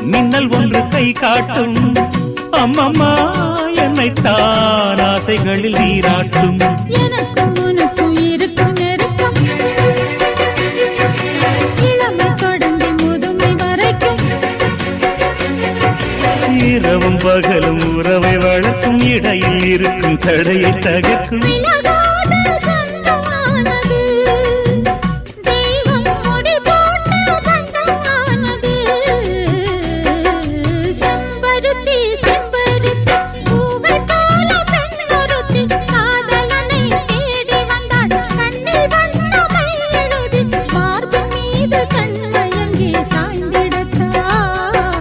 மின்னல் ஒன்று கை காட்டும் அம்மம்மா என்னைத்தான் ஆசைகளில் நீராட்டும் எனக்கும் உனக்கும் இருக்கும் நெருக்கம் இளமை தொடங்கி முதுமை வரைக்கும் இரவும் பகலும் உறவை வளர்க்கும் இடையில் இருக்கும் தடையை தகர்க்கும்